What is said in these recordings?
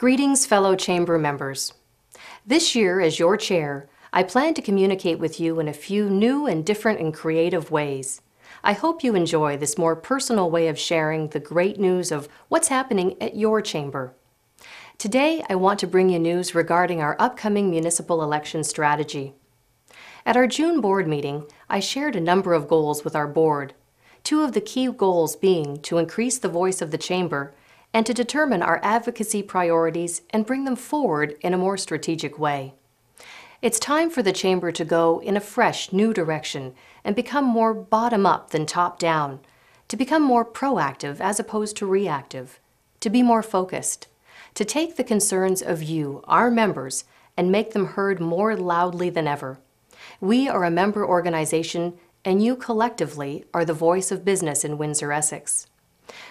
Greetings, fellow Chamber members. This year, as your chair, I plan to communicate with you in a few new and different and creative ways. I hope you enjoy this more personal way of sharing the great news of what's happening at your chamber. Today, I want to bring you news regarding our upcoming municipal election strategy. At our June board meeting, I shared a number of goals with our board. Two of the key goals being to increase the voice of the chamber and to determine our advocacy priorities and bring them forward in a more strategic way. It's time for the chamber to go in a fresh, new direction and become more bottom-up than top-down, to become more proactive as opposed to reactive, to be more focused, to take the concerns of you, our members, and make them heard more loudly than ever. We are a member organization, and you collectively are the voice of business in Windsor-Essex.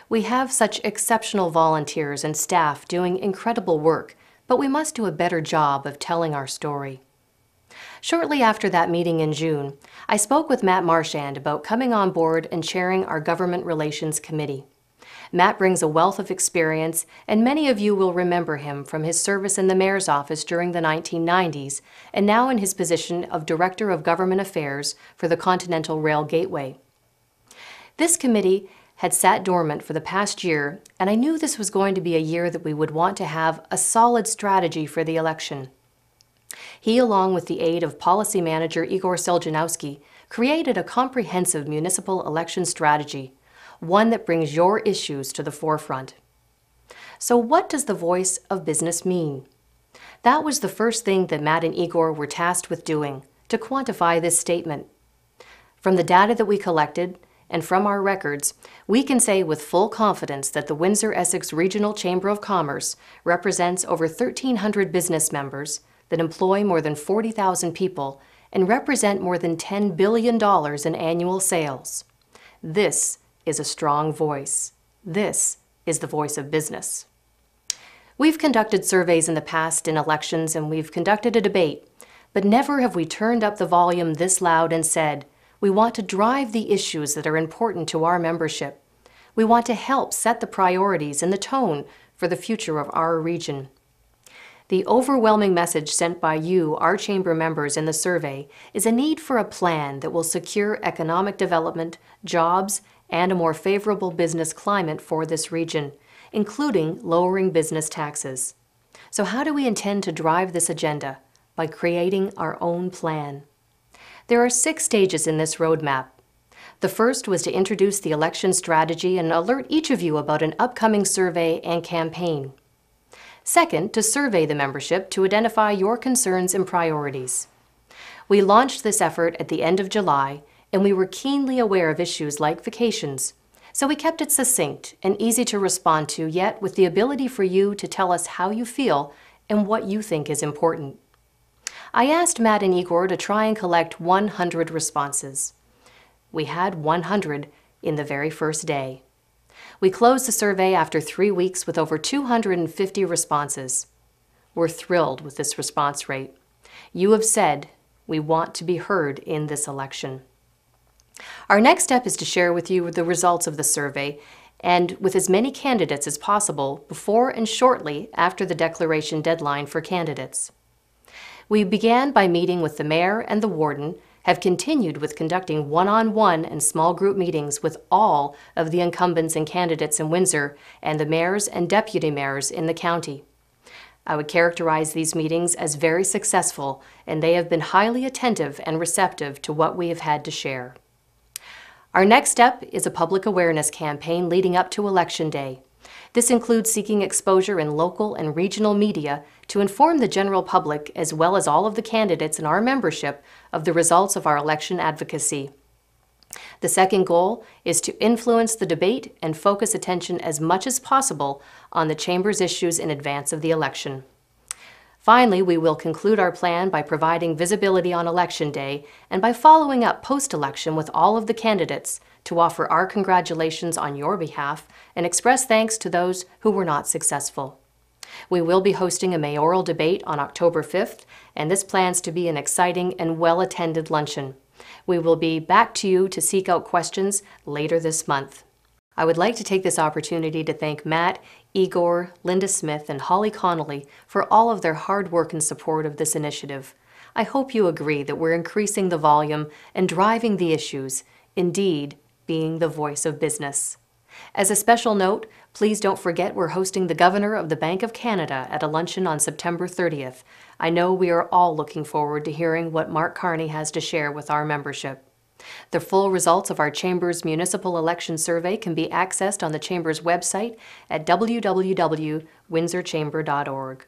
We have such exceptional volunteers and staff doing incredible work, but we must do a better job of telling our story. Shortly after that meeting in June, I spoke with Matt Marchand about coming on board and chairing our Government Relations Committee. Matt brings a wealth of experience, and many of you will remember him from his service in the Mayor's office during the 1990s, and now in his position of Director of Government Affairs for the Continental Rail Gateway. This committee had sat dormant for the past year, and I knew this was going to be a year that we would want to have a solid strategy for the election. He, along with the aid of Policy Manager Igor Seljanowski, created a comprehensive municipal election strategy, one that brings your issues to the forefront. So what does the voice of business mean? That was the first thing that Matt and Igor were tasked with doing, to quantify this statement. From the data that we collected, and from our records, we can say with full confidence that the Windsor-Essex Regional Chamber of Commerce represents over 1,300 business members that employ more than 40,000 people and represent more than $10 billion in annual sales. This is a strong voice. This is the voice of business. We've conducted surveys in the past in elections, and we've conducted a debate, but never have we turned up the volume this loud and said, we want to drive the issues that are important to our membership. We want to help set the priorities and the tone for the future of our region. The overwhelming message sent by you, our chamber members, in the survey is a need for a plan that will secure economic development, jobs, and a more favorable business climate for this region, including lowering business taxes. So how do we intend to drive this agenda? By creating our own plan. There are 6 stages in this roadmap. The first was to introduce the election strategy and alert each of you about an upcoming survey and campaign. Second, to survey the membership to identify your concerns and priorities. We launched this effort at the end of July, and we were keenly aware of issues like vacations, so we kept it succinct and easy to respond to, yet with the ability for you to tell us how you feel and what you think is important. I asked Matt and Igor to try and collect 100 responses. We had 100 in the very first day. We closed the survey after 3 weeks with over 250 responses. We're thrilled with this response rate. You have said we want to be heard in this election. Our next step is to share with you the results of the survey and with as many candidates as possible before and shortly after the declaration deadline for candidates. We began by meeting with the mayor and the warden, have continued with conducting one-on-one and small group meetings with all of the incumbents and candidates in Windsor and the mayors and deputy mayors in the county. I would characterize these meetings as very successful, and they have been highly attentive and receptive to what we have had to share. Our next step is a public awareness campaign leading up to Election Day. This includes seeking exposure in local and regional media to inform the general public as well as all of the candidates in our membership of the results of our election advocacy. The second goal is to influence the debate and focus attention as much as possible on the Chamber's issues in advance of the election. Finally, we will conclude our plan by providing visibility on Election Day and by following up post-election with all of the candidates to offer our congratulations on your behalf and express thanks to those who were not successful. We will be hosting a mayoral debate on October 5th, and this plans to be an exciting and well-attended luncheon. We will be back to you to seek out questions later this month. I would like to take this opportunity to thank Matt, Igor, Linda Smith, and Holly Connolly for all of their hard work and support of this initiative. I hope you agree that we're increasing the volume and driving the issues, indeed, being the voice of business. As a special note, please don't forget we're hosting the Governor of the Bank of Canada at a luncheon on September 30th. I know we are all looking forward to hearing what Mark Carney has to share with our membership. The full results of our Chamber's municipal election survey can be accessed on the Chamber's website at www.windsorchamber.org.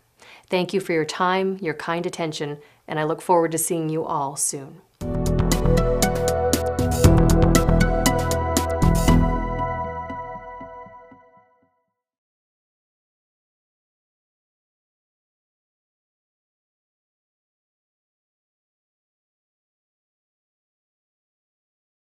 Thank you for your time, your kind attention, and I look forward to seeing you all soon.